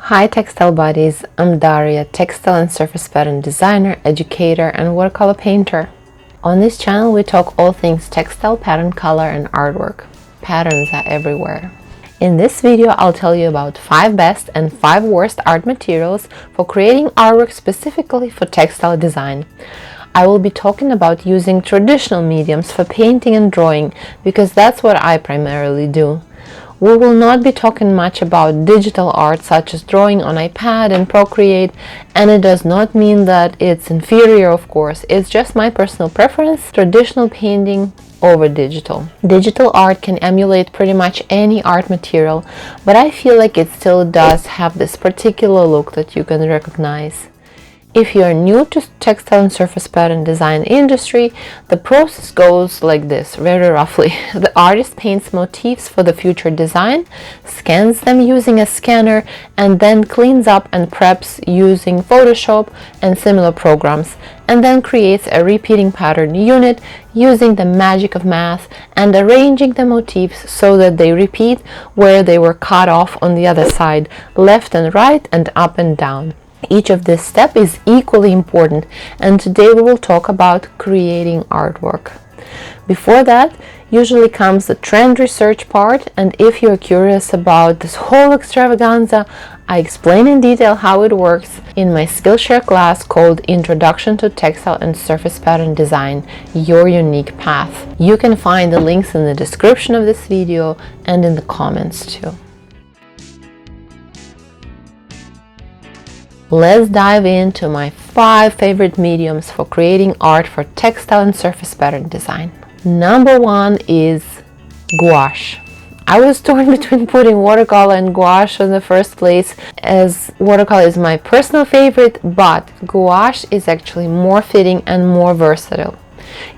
Hi textile buddies, I'm Darya, textile and surface pattern designer, educator and watercolor painter. On this channel we talk all things textile, pattern, color and artwork. Patterns are everywhere. In this video I'll tell you about 5 best and 5 worst art materials for creating artwork specifically for textile design. I will be talking about using traditional mediums for painting and drawing because that's what I primarily do. We will not be talking much about digital art such as drawing on iPad and Procreate, and it does not mean that it's inferior, of course. It's just my personal preference, traditional painting over digital. Digital art can emulate pretty much any art material, but I feel like it still does have this particular look that you can recognize. If you are new to textile and surface pattern design industry, the process goes like this, very roughly. The artist paints motifs for the future design, scans them using a scanner, and then cleans up and preps using Photoshop and similar programs, and then creates a repeating pattern unit using the magic of math and arranging the motifs so that they repeat where they were cut off on the other side, left and right and up and down. Each of this step is equally important, and today we will talk about creating artwork. Before that, usually comes the trend research part, and if you're curious about this whole extravaganza, I explain in detail how it works in my Skillshare class called Introduction to Textile and Surface Pattern Design, Your Unique Path. You can find the links in the description of this video and in the comments too. Let's dive into my 5 favorite mediums for creating art for textile and surface pattern design. Number 1 is gouache. I was torn between putting watercolor and gouache in the first place, as watercolor is my personal favorite, but gouache is actually more fitting and more versatile.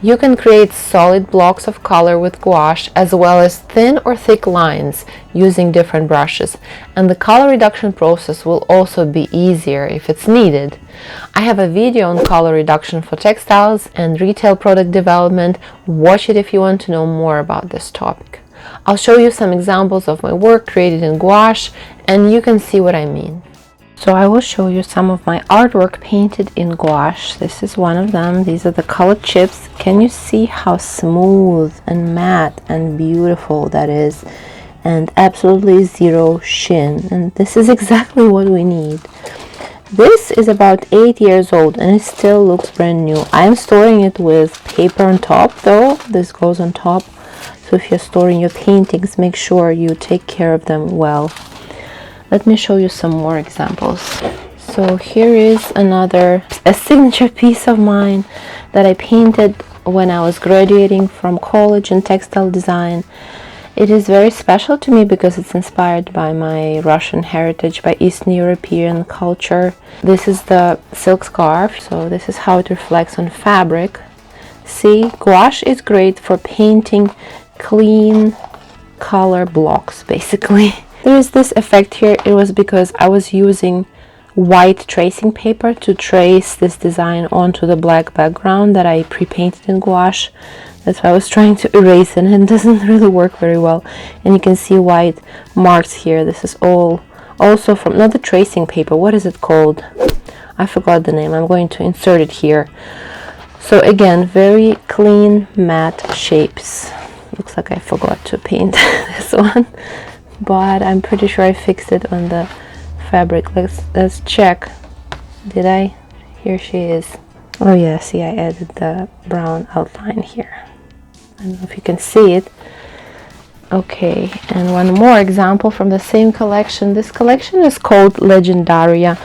You can create solid blocks of color with gouache as well as thin or thick lines using different brushes, and the color reduction process will also be easier if it's needed. I have a video on color reduction for textiles and retail product development. Watch it if you want to know more about this topic. I'll show you some examples of my work created in gouache and you can see what I mean. So I will show you some of my artwork painted in gouache. This is one of them. These are the colored chips. Can you see how smooth and matte and beautiful that is? And absolutely zero sheen. And this is exactly what we need. This is about 8 years old and it still looks brand new. I am storing it with paper on top though. This goes on top. So if you're storing your paintings, make sure you take care of them well. Let me show you some more examples. So here is a signature piece of mine that I painted when I was graduating from college in textile design. It is very special to me because it's inspired by my Russian heritage, by Eastern European culture. This is the silk scarf, so this is how it reflects on fabric. See, gouache is great for painting clean color blocks, basically. There is this effect here. It was because I was using white tracing paper to trace this design onto the black background that I pre-painted in gouache. That's why I was trying to erase it, and it doesn't really work very well. And you can see white marks here. This is all also from, not the tracing paper, what is it called? I forgot the name. I'm going to insert it here. So again, very clean matte shapes. Looks like I forgot to paint this one. But I'm pretty sure I fixed it on the fabric. Let's check. Did I? Here she is. Oh yeah, see, I added the brown outline here. I don't know if you can see it. Okay, and one more example from the same collection. This collection is called Legendaria,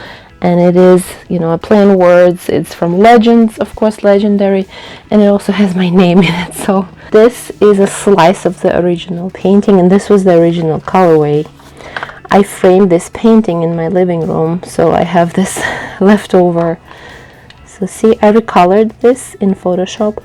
and it is, a play on words. It's from Legends, of course, legendary, and it also has my name in it. So this is a slice of the original painting, and this was the original colorway. I framed this painting in my living room, so I have this left over. So see, I recolored this in Photoshop,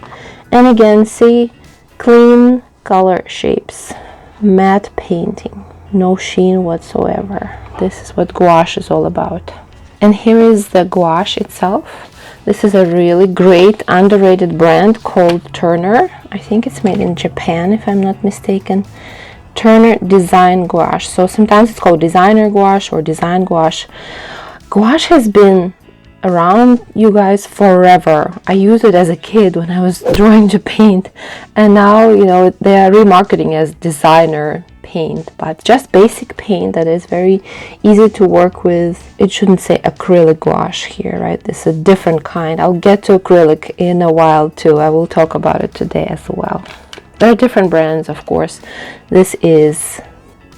and again, see, clean color shapes, matte painting, no sheen whatsoever. This is what gouache is all about. And here is the gouache itself. This is a really great underrated brand called Turner. I think it's made in Japan if I'm not mistaken. Turner Design Gouache. So sometimes it's called designer gouache or design gouache. Gouache has been around, you guys, forever. I used it as a kid when I was drawing to paint, and now, you know, they are remarketing as designer paint, but just basic paint that is very easy to work with. It shouldn't say acrylic gouache here, right? This is a different kind. I'll get to acrylic in a while too. I will talk about it today as well. There are different brands, of course. This is,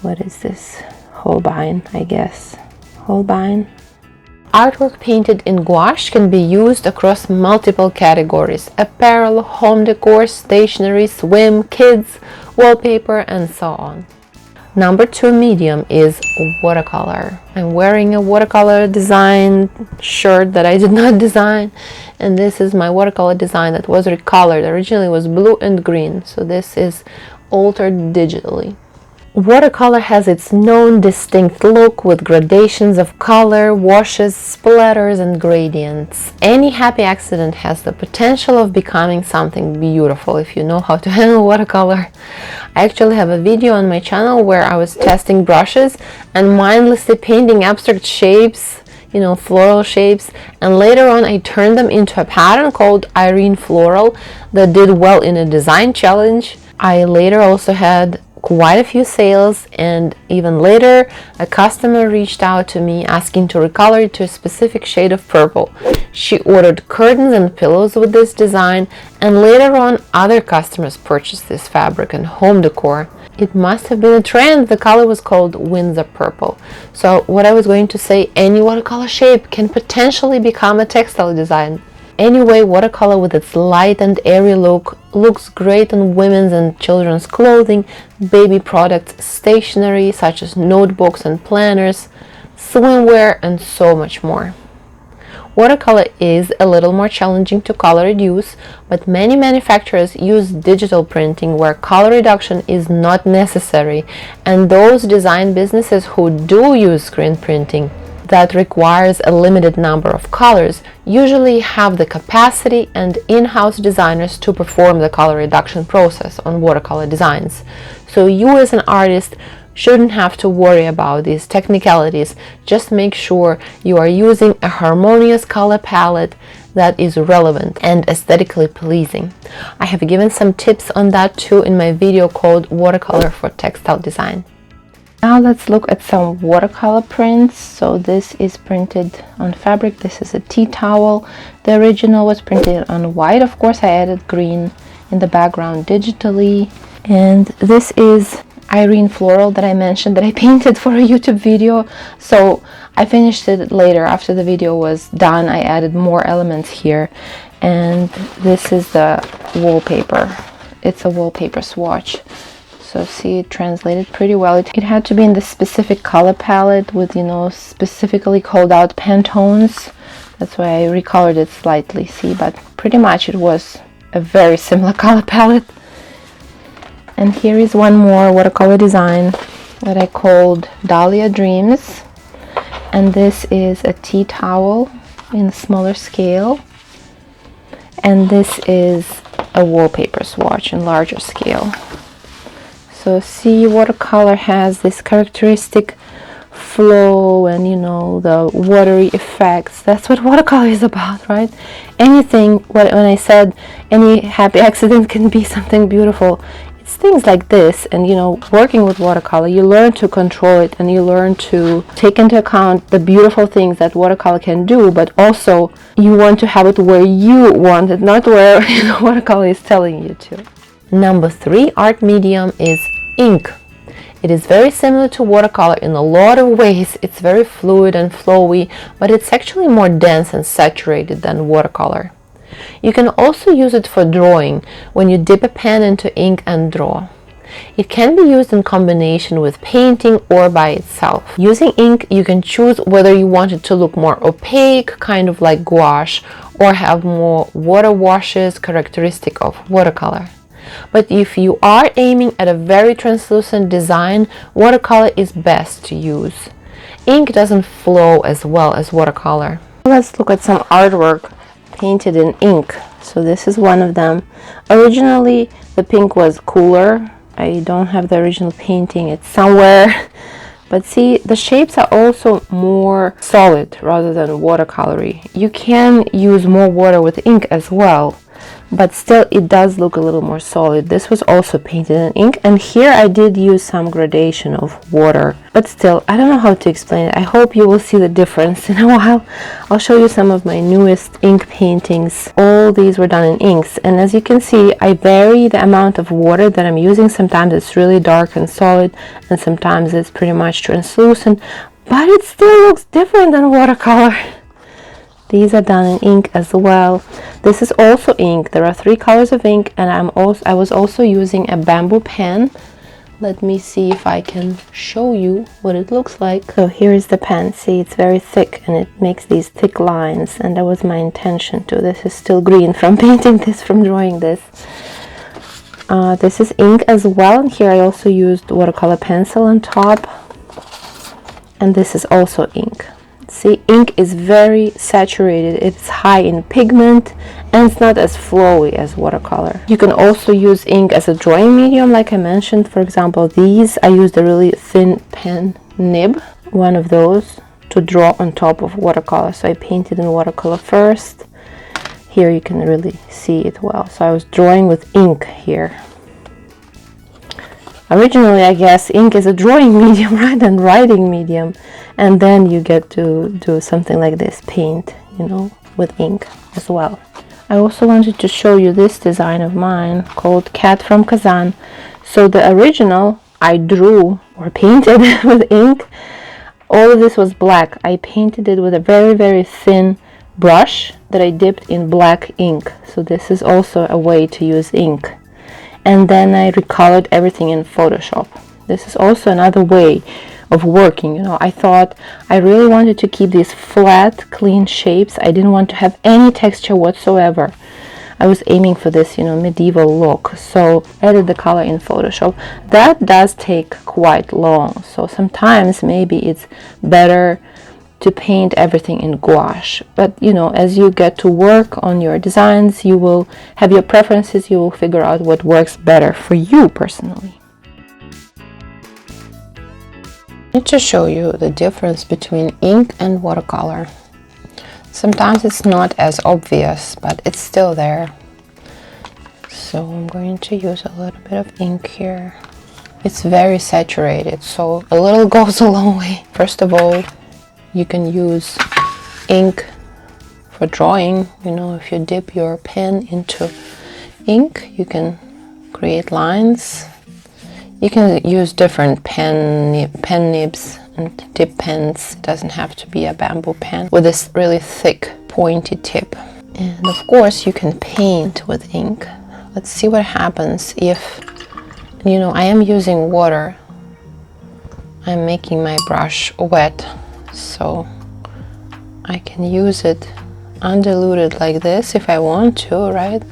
what is this? Holbein, I guess. Holbein. Artwork painted in gouache can be used across multiple categories: apparel, home decor, stationery, swim, kids, wallpaper, and so on. Number 2 medium is watercolor. I'm wearing a watercolor design shirt that I did not design, and this is my watercolor design that was recolored. Originally it was blue and green, so this is altered digitally. Watercolor has its known distinct look with gradations of color, washes, splatters, and gradients. Any happy accident has the potential of becoming something beautiful if you know how to handle watercolor. I actually have a video on my channel where I was testing brushes and mindlessly painting abstract shapes, you know, floral shapes, and later on I turned them into a pattern called Irene Floral that did well in a design challenge. I later also had quite a few sales, and even later a customer reached out to me asking to recolor it to a specific shade of purple. She ordered curtains and pillows with this design, and later on other customers purchased this fabric and home decor. It must have been a trend. The color was called Windsor Purple. So what I was going to say, any watercolor shape can potentially become a textile design. Anyway, watercolor with its light and airy look looks great on women's and children's clothing, baby products, stationery such as notebooks and planners, swimwear, and so much more. Watercolor is a little more challenging to color reduce, but many manufacturers use digital printing where color reduction is not necessary, and those design businesses who do use screen printing that requires a limited number of colors usually have the capacity and in-house designers to perform the color reduction process on watercolor designs. So you as an artist shouldn't have to worry about these technicalities. Just make sure you are using a harmonious color palette that is relevant and aesthetically pleasing. I have given some tips on that too in my video called Watercolor for Textile Design. Now let's look at some watercolor prints. So this is printed on fabric. This is a tea towel. The original was printed on white. Of course, I added green in the background digitally. And this is Irene Floral that I mentioned that I painted for a YouTube video. So I finished it later after the video was done. I added more elements here. And this is the wallpaper. It's a wallpaper swatch. So see, it translated pretty well. It had to be in the specific color palette with, you know, specifically called out Pantones. That's why I recolored it slightly, see, but pretty much it was a very similar color palette. And here is one more watercolor design that I called Darya Dreams. And this is a tea towel in smaller scale. And this is a wallpaper swatch in larger scale. So see, watercolor has this characteristic flow and, you know, the watery effects. That's what watercolor is about, right? Anything, when I said any happy accident can be something beautiful, it's things like this. And, you know, working with watercolor, you learn to control it and you learn to take into account the beautiful things that watercolor can do, but also you want to have it where you want it, not where, you know, watercolor is telling you to. Number 3 art medium is ink. It is very similar to watercolor in a lot of ways. It's very fluid and flowy, but it's actually more dense and saturated than watercolor. You can also use it for drawing when you dip a pen into ink and draw. It can be used in combination with painting or by itself. Using ink, you can choose whether you want it to look more opaque, kind of like gouache, or have more water washes characteristic of watercolor. But if you are aiming at a very translucent design, watercolor is best to use. Ink doesn't flow as well as watercolor. Let's look at some artwork painted in ink. So this is one of them. Originally, the pink was cooler I don't have the original painting, it's somewhere. But see, the shapes are also more solid rather than watercolory. You can use more water with ink as well, but still it does look a little more solid. This was also painted in ink, and here I did use some gradation of water, but still, I don't know how to explain it. I hope you will see the difference in a while. I'll show you some of my newest ink paintings. All these were done in inks, and as you can see, I vary the amount of water that I'm using. Sometimes it's really dark and solid, and sometimes it's pretty much translucent, but it still looks different than watercolor. These are done in ink as well. This is also ink. There are 3 colors of ink, and I was also using a bamboo pen. Let me see if I can show you what it looks like. So here is the pen. See, it's very thick and it makes these thick lines, and that was my intention too. This is still green from painting this, from drawing this. This is ink as well, and here I also used watercolor pencil on top, and this is also ink. See, ink is very saturated, it's high in pigment, and it's not as flowy as watercolor. You can also use ink as a drawing medium, like I mentioned. For example, these, I used a really thin pen nib, one of those, to draw on top of watercolor. So I painted in watercolor first. Here you can really see it well. So I was drawing with ink here. Originally, I guess ink is a drawing medium, right, and writing medium, and then you get to do something like this, paint, you know, with ink as well. I also wanted to show you this design of mine called Cat from Kazan. So the original I drew or painted with ink. All of this was black. I painted it with a very, very thin brush that I dipped in black ink. So this is also a way to use ink. And then I recolored everything in Photoshop. This is also another way of working. You know, I thought I really wanted to keep these flat, clean shapes. I didn't want to have any texture whatsoever. I was aiming for this, you know, medieval look. So I added the color in Photoshop. That does take quite long. So sometimes maybe it's better to paint everything in gouache, but you know, as you get to work on your designs, you will have your preferences, you will figure out what works better for you personally. I need to show you the difference between ink and watercolor. Sometimes it's not as obvious, but it's still there. So I'm going to use a little bit of ink here. It's very saturated, so a little goes a long way. First of all, you can use ink for drawing. You know, if you dip your pen into ink, you can create lines. You can use different pen nibs and dip pens. It doesn't have to be a bamboo pen with this really thick, pointy tip. And of course, you can paint with ink. Let's see what happens if, you know, I am using water. I'm making my brush wet, so I can use it undiluted like this if I want to, right?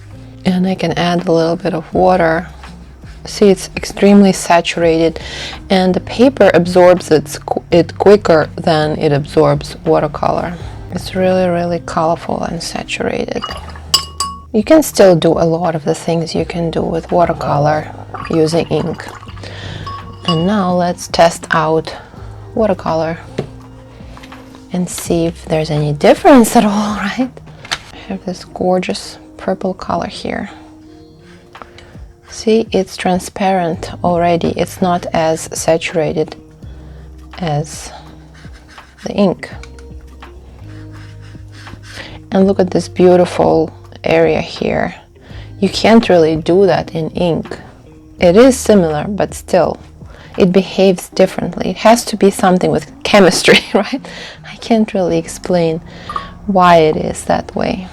And I can add a little bit of water. See, it's extremely saturated, and the paper absorbs it quicker than it absorbs watercolor. It's really, really colorful and saturated. You can still do a lot of the things you can do with watercolor using ink. And now let's test out watercolor and see if there's any difference at all, right? I have this gorgeous purple color here. See, it's transparent already. It's not as saturated as the ink. And look at this beautiful area here. You can't really do that in ink. It is similar, but still, it behaves differently. It has to be something with chemistry, right? I can't really explain why it is that way.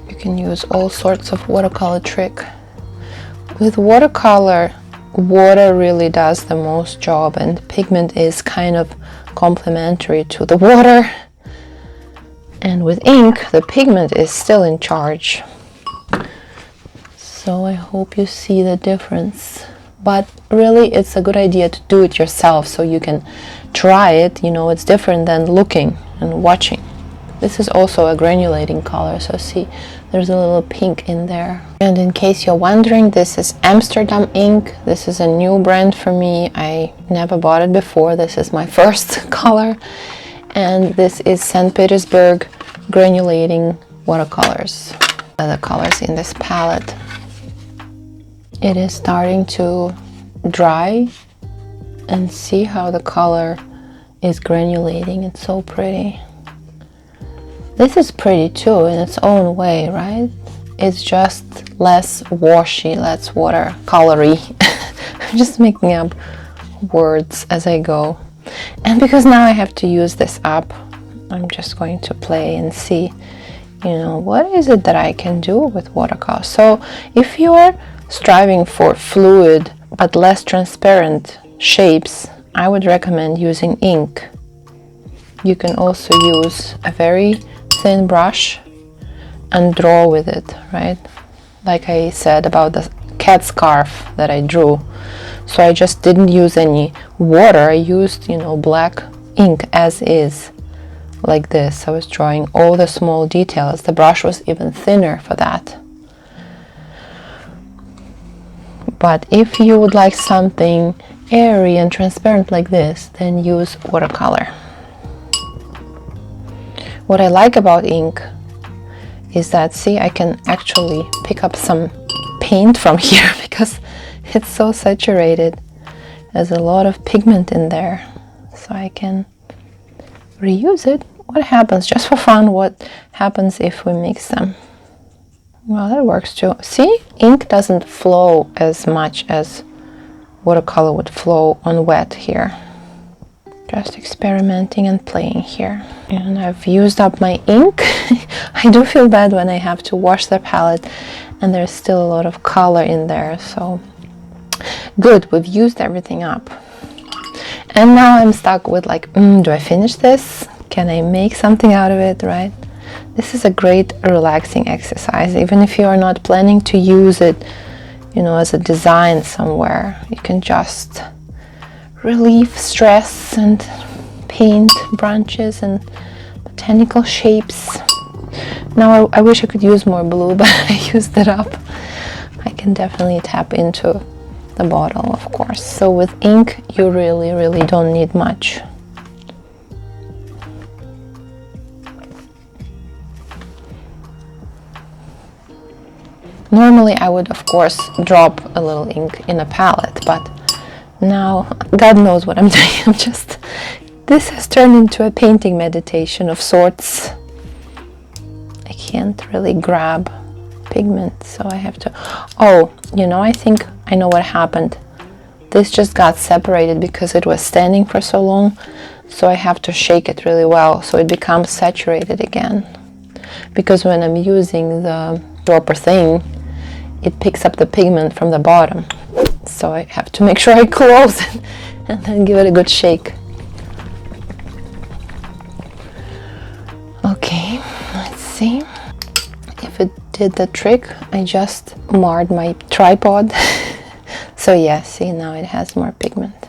You can use all sorts of watercolor trick. With watercolor, water really does the most job, and pigment is kind of complementary to the water. And with ink, the pigment is still in charge. So I hope you see the difference. But really, it's a good idea to do it yourself so you can try it. You know, it's different than looking and watching. This is also a granulating color, so see, There's a little pink in there. And in case you're wondering, this is Amsterdam ink. This is a new brand for me. I never bought it before. This is my first color. And this is St. Petersburg granulating watercolors. The colors in this palette. It is starting to dry, and see how the color is granulating. It's so pretty. This is pretty too in its own way, right? It's just less washy, less watercolory. I'm just making up words as I go. And because now I have to use this up, I'm just going to play and see, you know, what is it that I can do with watercolor. So if you are striving for fluid but less transparent shapes, I would recommend using ink. You can also use a very thin brush and draw with it, right? Like I said about the cat scarf that I drew. So I just didn't use any water. I used, you know, black ink as is, like this. I was drawing all the small details. The brush was even thinner for that. But if you would like something airy and transparent like this, then use watercolor. What I like about ink is that, see, I can actually pick up some paint from here because it's so saturated. There's a lot of pigment in there, so I can reuse it. What happens, just for fun, what happens if we mix them? Well, that works too. See, ink doesn't flow as much as watercolor would flow on wet here. Just experimenting and playing here. And I've used up my ink. I do feel bad when I have to wash the palette and there's still a lot of color in there. So good, we've used everything up. And now I'm stuck with like, do I finish this? Can I make something out of it, right? This is a great relaxing exercise. Even if you are not planning to use it, you know, as a design somewhere, you can just relieve stress and paint branches and botanical shapes. Now I wish I could use more blue, but I used it up. I can definitely tap into the bottle, of course. So with ink, you really don't need much. Normally I would, of course, drop a little ink in a palette, but now God knows what I'm doing. This has turned into a painting meditation of sorts. I can't really grab pigment, so I have to, oh, you know, I think I know what happened. This just got separated because it was standing for so long, so I have to shake it really well so it becomes saturated again. Because when I'm using the dropper thing, it picks up the pigment from the bottom. So I have to make sure I close it and then give it a good shake. Okay, let's see if it did the trick. I just marred my tripod. So yeah, see, now it has more pigment.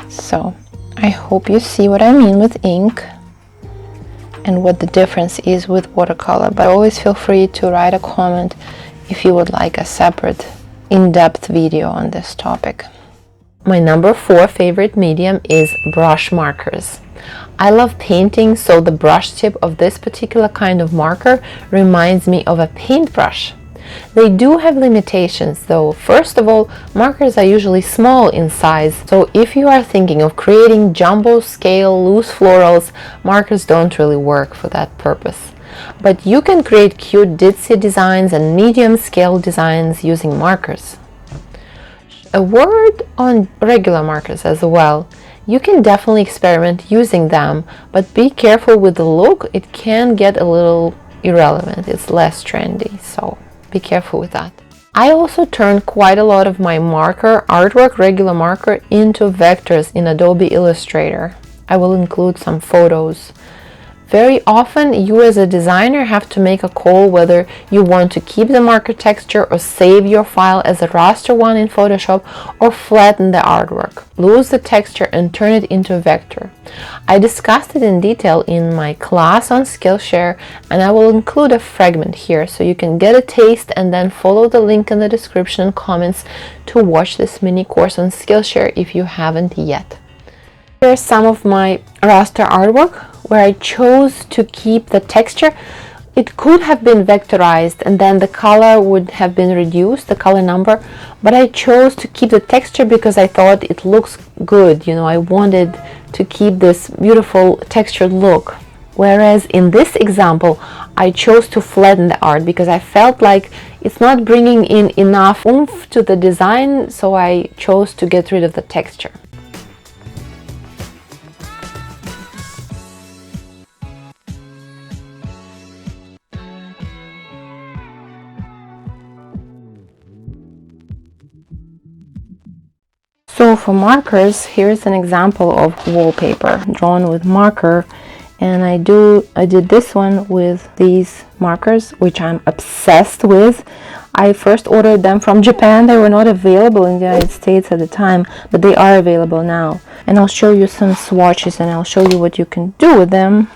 So I hope you see what I mean with ink and what the difference is with watercolor. But always feel free to write a comment if you would like a separate in-depth video on this topic. My number 4 favorite medium is brush markers. I love painting, so the brush tip of this particular kind of marker reminds me of a paintbrush. They do have limitations though. First of all, markers are usually small in size, so if you are thinking of creating jumbo scale loose florals, markers don't really work for that purpose. But you can create cute ditzy designs and medium scale designs using markers. A word on regular markers as well. You can definitely experiment using them, but be careful with the look. It can get a little irrelevant. It's less trendy, so be careful with that. I also turned quite a lot of my marker, artwork regular marker, into vectors in Adobe Illustrator. I will include some photos Very often you as a designer have to make a call whether you want to keep the marker texture or save your file as a raster one in Photoshop or flatten the artwork, lose the texture and turn it into a vector. I discussed it in detail in my class on Skillshare, and I will include a fragment here so you can get a taste and then follow the link in the description and comments to watch this mini course on Skillshare if you haven't yet. Here's some of my raster artwork where I chose to keep the texture. It could have been vectorized and then the color would have been reduced, the color number, but I chose to keep the texture because I thought it looks good. You know, I wanted to keep this beautiful textured look. Whereas in this example, I chose to flatten the art because I felt like it's not bringing in enough oomph to the design, so I chose to get rid of the texture. So for markers, here's an example of wallpaper drawn with marker, and I did this one with these markers, which I'm obsessed with. I first ordered them from Japan. They were not available in the United States at the time, but they are available now. And I'll show you some swatches and I'll show you what you can do with them.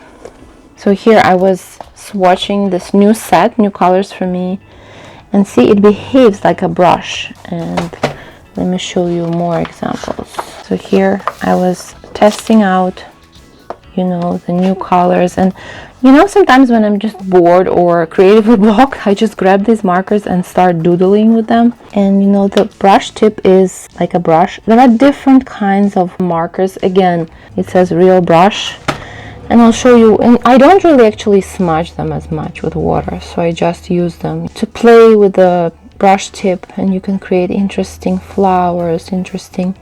So here I was swatching this new set, new colors for me, and see, it behaves like a brush. And let me show you more examples. So here I was testing out, you know, the new colors. And you know, sometimes when I'm just bored or creatively blocked, I just grab these markers and start doodling with them. And you know, the brush tip is like a brush. There are different kinds of markers. Again, it says real brush. And I'll show you, and I don't really actually smudge them as much with water, so I just use them to play with the brush tip, and you can create interesting flowers, interesting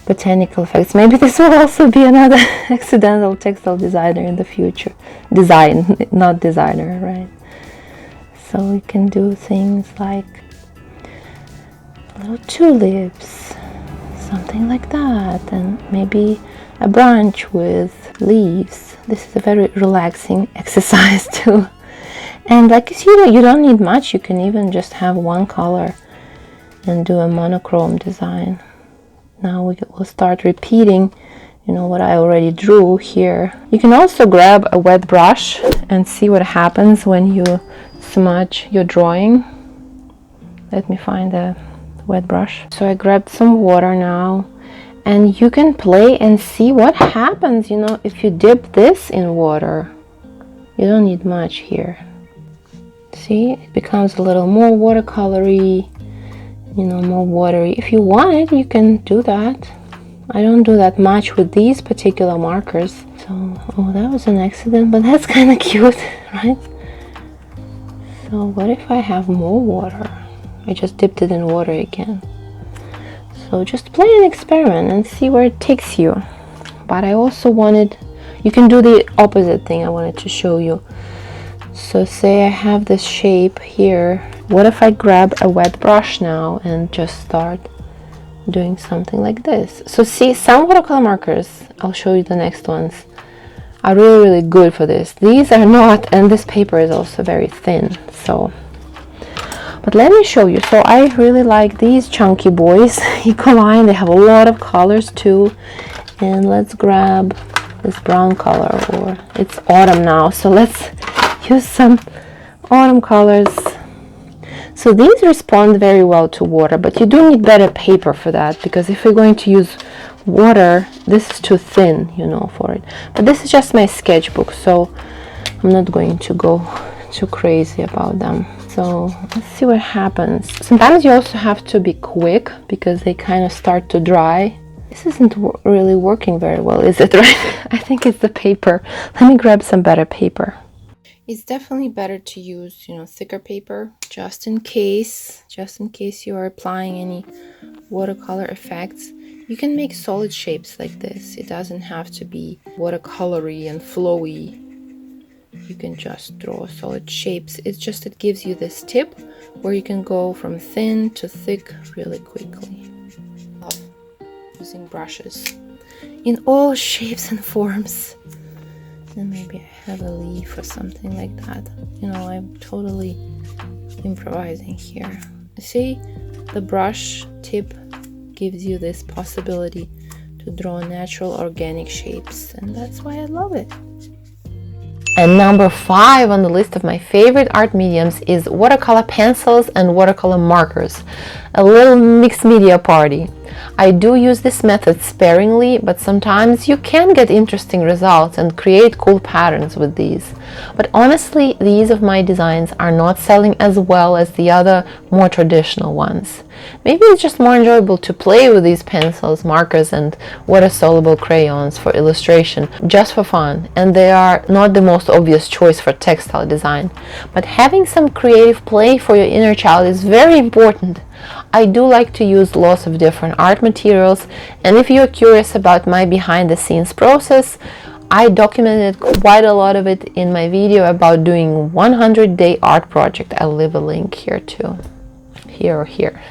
botanical effects. Maybe this will also be another accidental textile designer in the future. Design, not designer, right? So we can do things like little tulips, something like that, and maybe a branch with leaves. This is a very relaxing exercise too. And like you don't need much. You can even just have one color and do a monochrome design. Now we'll start repeating, you know, what I already drew here. You can also grab a wet brush and see what happens when you smudge your drawing. Let me find a wet brush. So I grabbed some water now, and you can play and see what happens, you know, if you dip this in water. You don't need much here. See, it becomes a little more watercolory, you know, more watery. If you want it, you can do that. I don't do that much with these particular markers. So, oh, that was an accident, but that's kind of cute, right? So what if I have more water? I just dipped it in water again. So just play an experiment and see where it takes you. But I also wanted, you can do the opposite thing I wanted to show you. So say I have this shape here. What if I grab a wet brush now and just start doing something like this? So see, some watercolor markers, I'll show you the next ones, are really good for this. These are not, and this paper is also very thin. So, but let me show you. So I really like these chunky boys, Ecoline. They have a lot of colors too. And let's grab this brown color, or it's autumn now, so let's use some autumn colors. So these respond very well to water, but you do need better paper for that, because if you're going to use water, this is too thin, you know, for it. But this is just my sketchbook, so I'm not going to go too crazy about them. So let's see what happens. Sometimes you also have to be quick because they kind of start to dry. This isn't really working very well, is it, right? I think it's the paper. Let me grab some better paper. It's definitely better to use, you know, thicker paper, just in case you are applying any watercolor effects. You can make solid shapes like this. It doesn't have to be watercolory and flowy. You can just draw solid shapes. It's just, it gives you this tip where you can go from thin to thick really quickly. Love using brushes in all shapes and forms. And maybe I have a leaf or something like that. You know, I'm totally improvising here. See, the brush tip gives you this possibility to draw natural organic shapes, and that's why I love it. And number 5 on the list of my favorite art mediums is watercolor pencils and watercolor markers. A little mixed media party. I do use this method sparingly, but sometimes you can get interesting results and create cool patterns with these. But honestly, these of my designs are not selling as well as the other more traditional ones. Maybe it's just more enjoyable to play with these pencils, markers, and water-soluble crayons for illustration, just for fun, and they are not the most obvious choice for textile design. But having some creative play for your inner child is very important. I do like to use lots of different art materials, and if you're curious about my behind-the-scenes process, I documented quite a lot of it in my video about doing 100-day art project. I'll leave a link here too, here or here.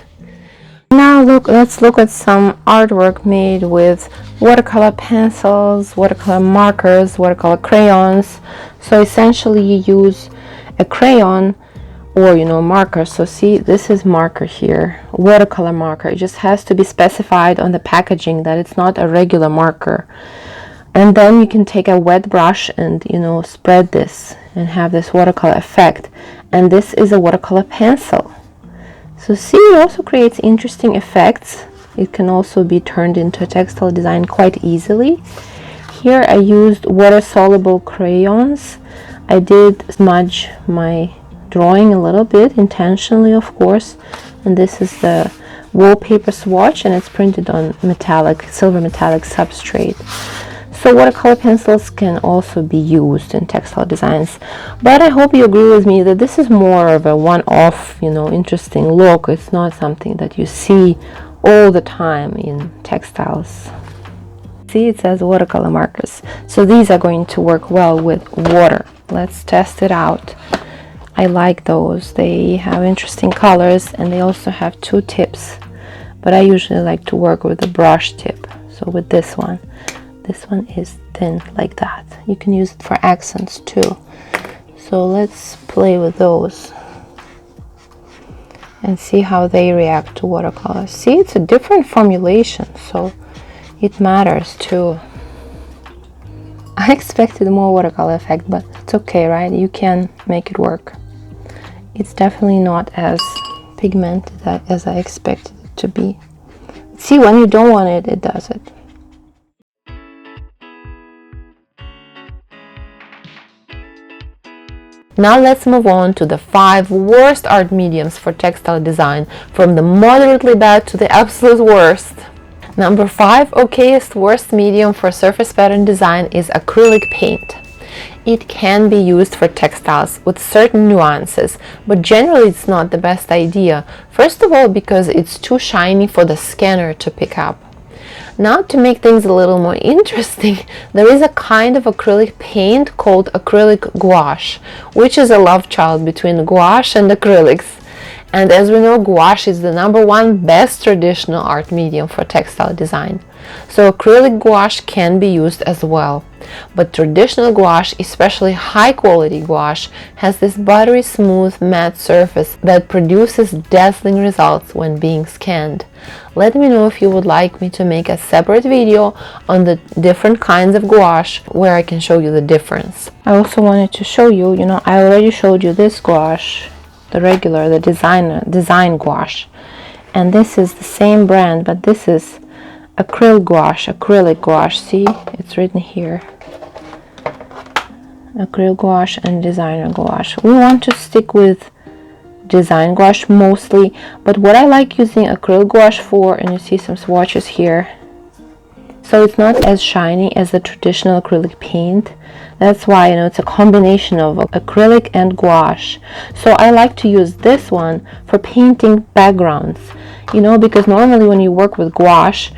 Now let's look at some artwork made with watercolor pencils, watercolor markers, watercolor crayons. So essentially you use a crayon or marker. So see, this is marker here, watercolor marker. It just has to be specified on the packaging that it's not a regular marker. And then you can take a wet brush and spread this and have this watercolor effect. And this is a watercolor pencil. So see, it also creates interesting effects. It can also be turned into a textile design quite easily. Here I used water-soluble crayons. I did smudge my drawing a little bit, intentionally of course. And this is the wallpaper swatch, and it's printed on silver metallic substrate. So watercolor pencils can also be used in textile designs, but I hope you agree with me that this is more of a one-off, interesting look. It's not something that you see all the time in textiles. See, it says watercolor markers. So these are going to work well with water. Let's test it out. I like those. They have interesting colors, and they also have 2 tips, but I usually like to work with the brush tip. So with this one is thin like that. You can use it for accents too. So let's play with those and see how they react to watercolor. See, it's a different formulation, so it matters too. I expected more watercolor effect, but it's okay, right? You can make it work. It's definitely not as pigmented as I expected it to be. See, when you don't want it, it does it. Now let's move on to the 5 worst art mediums for textile design, from the moderately bad to the absolute worst. Number 5 okayest worst medium for surface pattern design is acrylic paint. It can be used for textiles with certain nuances, but generally it's not the best idea. First of all, because it's too shiny for the scanner to pick up. Now, to make things a little more interesting, there is a kind of acrylic paint called acrylic gouache, which is a love child between gouache and acrylics. And as we know, gouache is the #1 best traditional art medium for textile design. So acrylic gouache can be used as well. But traditional gouache, especially high quality gouache, has this buttery smooth matte surface that produces dazzling results when being scanned. Let me know if you would like me to make a separate video on the different kinds of gouache where I can show you the difference. I also wanted to show you, I already showed you this gouache, the regular, the design gouache. And this is the same brand, but this is acrylic gouache. See, it's written here. Acrylic gouache and designer gouache. We want to stick with design gouache mostly, but what I like using acrylic gouache for, and you see some swatches here, so it's not as shiny as the traditional acrylic paint. That's why it's a combination of acrylic and gouache. So I like to use this one for painting backgrounds, because normally when you work with gouache,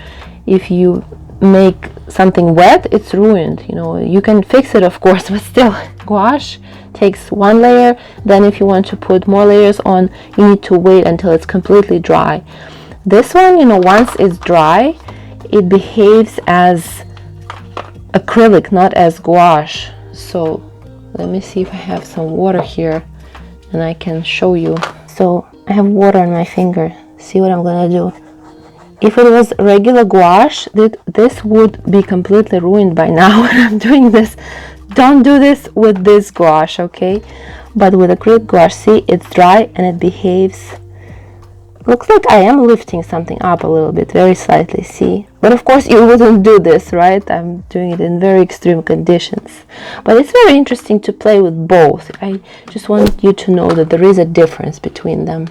if you make something wet, it's ruined. You can fix it, of course, but still, gouache takes one layer. Then if you want to put more layers on, you need to wait until it's completely dry. This one, once it's dry, it behaves as acrylic, not as gouache. So let me see if I have some water here and I can show you. So I have water on my finger. See what I'm gonna do. If it was regular gouache, this would be completely ruined by now when I'm doing this. Don't do this with this gouache, okay? But with acrylic gouache, see, it's dry and it behaves. Looks like I am lifting something up a little bit, very slightly, see? But of course you wouldn't do this, right? I'm doing it in very extreme conditions. But it's very interesting to play with both. I just want you to know that there is a difference between them.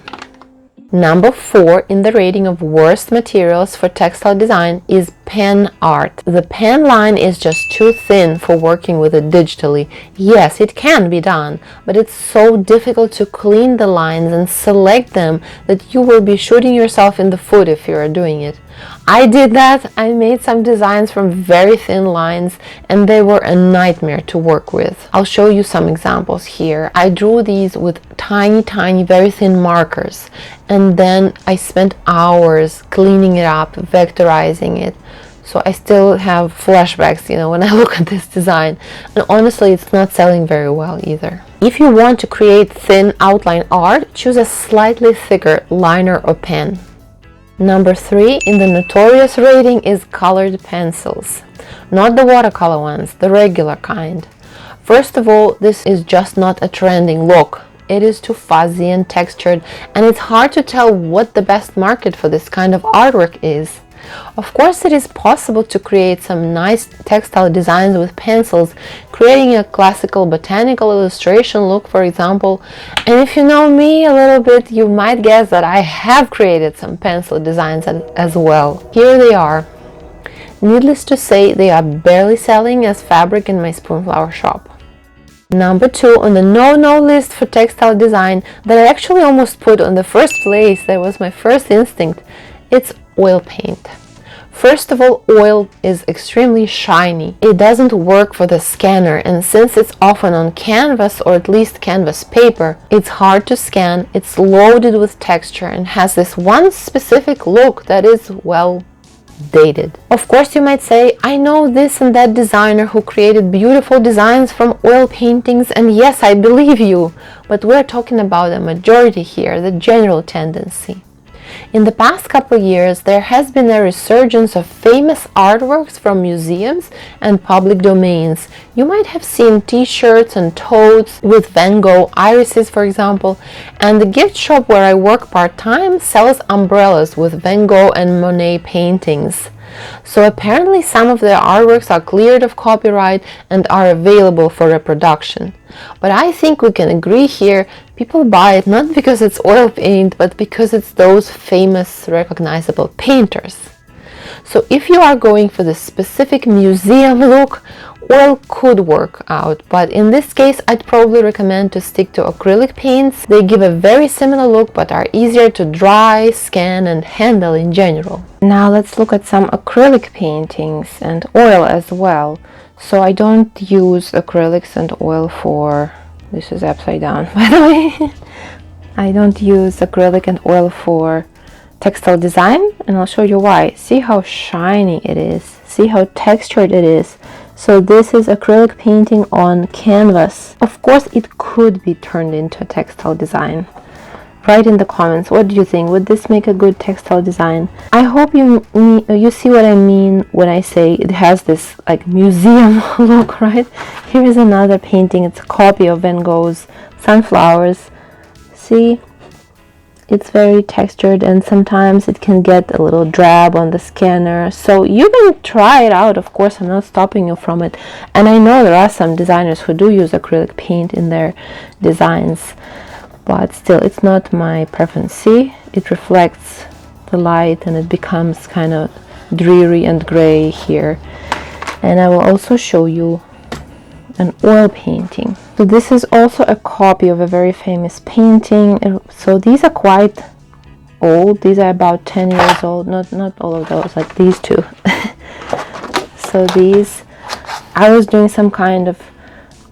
Number 4 in the rating of worst materials for textile design is pen art. The pen line is just too thin for working with it digitally. Yes, it can be done, but it's so difficult to clean the lines and select them that you will be shooting yourself in the foot if you are doing it. I did that. I made some designs from very thin lines and they were a nightmare to work with. I'll show you some examples here. I drew these with tiny, very thin markers, and then I spent hours cleaning it up, vectorizing it. So I still have flashbacks, when I look at this design. And honestly, it's not selling very well either. If you want to create thin outline art, choose a slightly thicker liner or pen. Number 3 in the notorious rating is colored pencils. Not the watercolor ones, the regular kind. First of all, this is just not a trending look. It is too fuzzy and textured, and it's hard to tell what the best market for this kind of artwork is. Of course, it is possible to create some nice textile designs with pencils, creating a classical botanical illustration look, for example. And if you know me a little bit, you might guess that I have created some pencil designs as well. Here they are. Needless to say, they are barely selling as fabric in my Spoonflower shop. Number 2 on the no list for textile design that I actually almost put on the first place, that was my first instinct, it's oil paint. First of all, oil is extremely shiny. It doesn't work for the scanner, and since it's often on canvas or at least canvas paper, it's hard to scan, it's loaded with texture and has this one specific look that is, well, dated. Of course, you might say, I know this and that designer who created beautiful designs from oil paintings, and yes, I believe you, but we're talking about the majority here, the general tendency. In the past couple years, there has been a resurgence of famous artworks from museums and public domains. You might have seen t-shirts and totes with Van Gogh irises, for example, and the gift shop where I work part-time sells umbrellas with Van Gogh and Monet paintings. So apparently some of their artworks are cleared of copyright and are available for reproduction. But I think we can agree here, people buy it not because it's oil paint, but because it's those famous recognizable painters. So if you are going for the specific museum look, oil could work out, but in this case I'd probably recommend to stick to acrylic paints. They give a very similar look but are easier to dry, scan and handle in general. Now let's look at some acrylic paintings and oil as well. So I don't use acrylics and oil for, this is upside down by the way, I don't use acrylic and oil for textile design, and I'll show you why. See how shiny it is, see how textured it is. So this is acrylic painting on canvas. Of course it could be turned into a textile design. Write in the comments, what do you think? Would this make a good textile design? I hope you see what I mean when I say it has this like museum look, right? Here is another painting. It's a copy of Van Gogh's Sunflowers. See? It's very textured and sometimes it can get a little drab on the scanner. So you can try it out, of course, I'm not stopping you from it. And I know there are some designers who do use acrylic paint in their designs, but still it's not my preference. See, it reflects the light and it becomes kind of dreary and gray here. And I will also show you an oil painting. So this is also a copy of a very famous painting. So these are quite old. These are about 10 years old. Not all of those, like these two. So these, I was doing some kind of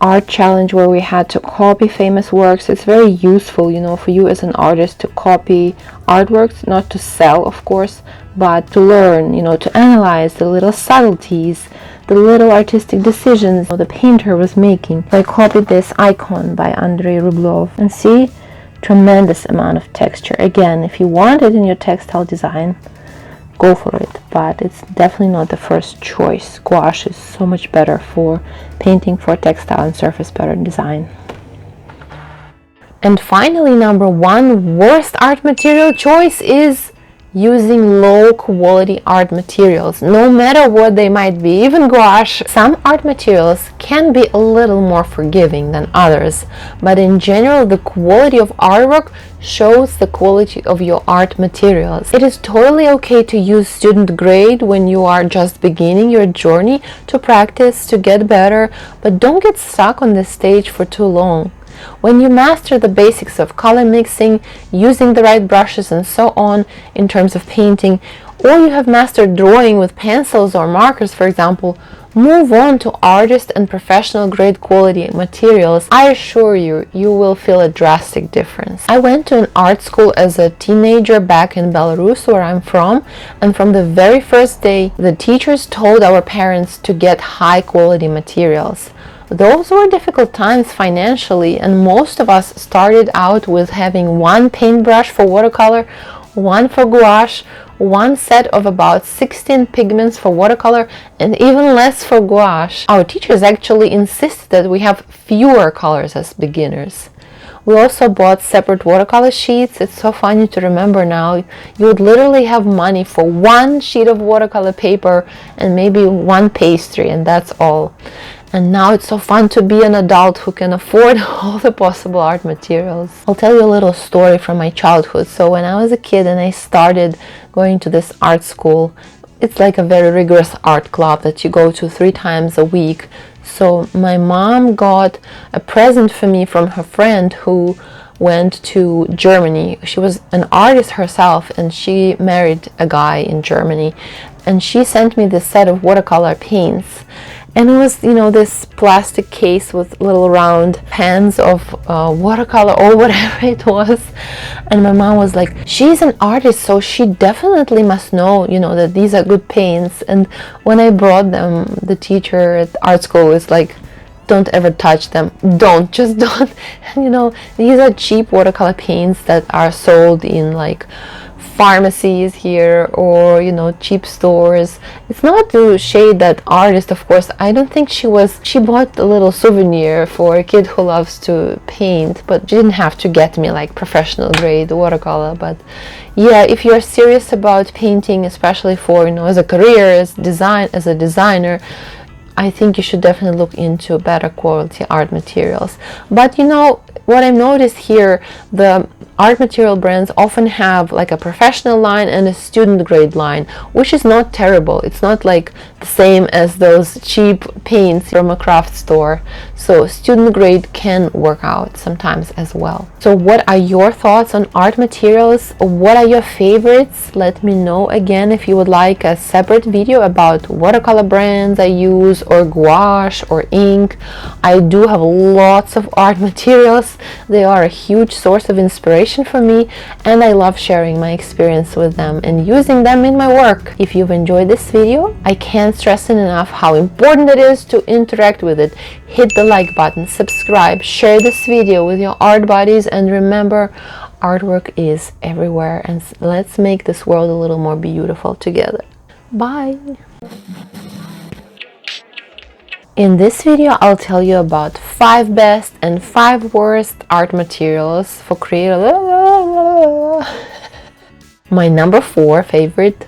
art challenge where we had to copy famous works. It's very useful, for you as an artist to copy artworks, not to sell, of course, but to learn, to analyze the little subtleties the little artistic decisions the painter was making. So I copied this icon by Andrei Rublev, and see, tremendous amount of texture. Again, if you want it in your textile design, go for it, but it's definitely not the first choice. Gouache is so much better for painting for textile and surface pattern design. And finally, number one worst art material choice is using low quality art materials, no matter what they might be. Even gouache, some art materials can be a little more forgiving than others, but in general the quality of artwork shows the quality of your art materials. It is totally okay to use student grade when you are just beginning your journey to practice, to get better, but don't get stuck on this stage for too long. When you master the basics of color mixing, using the right brushes and so on in terms of painting, or you have mastered drawing with pencils or markers, for example, move on to artist and professional grade quality materials. I assure you, you will feel a drastic difference. I went to an art school as a teenager back in Belarus, where I'm from, and from the very first day, the teachers told our parents to get high quality materials. Those were difficult times financially, and most of us started out with having one paintbrush for watercolor, one for gouache, one set of about 16 pigments for watercolor, and even less for gouache. Our teachers actually insisted that we have fewer colors as beginners. We also bought separate watercolor sheets. It's so funny to remember now. You would literally have money for one sheet of watercolor paper and maybe one pastry, and that's all. And now it's so fun to be an adult who can afford all the possible art materials. I'll tell you a little story from my childhood. So when I was a kid and I started going to this art school, it's like a very rigorous art club that you go to 3 times a week. So my mom got a present for me from her friend who went to Germany. She was an artist herself, and she married a guy in Germany. And she sent me this set of watercolor paints. And it was, this plastic case with little round pans of watercolor or whatever it was. And my mom was like, she's an artist, so she definitely must know, that these are good paints. And when I brought them, the teacher at art school was like, don't ever touch them. Just don't. And, these are cheap watercolor paints that are sold in like pharmacies here, or cheap stores. It's not to shade that artist, of course. I don't think she bought a little souvenir for a kid who loves to paint, but she didn't have to get me like professional grade watercolor. But yeah, if you're serious about painting, especially for as a career, as a designer, I think you should definitely look into better quality art materials. But what I've noticed here, the art material brands often have like a professional line and a student grade line, which is not terrible. It's not like the same as those cheap paints from a craft store. So student grade can work out sometimes as well. So what are your thoughts on art materials? What are your favorites? Let me know. Again, if you would like a separate video about watercolor brands I use, or gouache or ink. I do have lots of art materials. They are a huge source of inspiration for me, and I love sharing my experience with them and using them in my work. If you've enjoyed this video, I can't stress it enough how important it is to interact with it. Hit the like button, subscribe, share this video with your art buddies, and remember, artwork is everywhere, and let's make this world a little more beautiful together. Bye! In this video, I'll tell you about 5 best and 5 worst art materials for creating. My number 4 favorite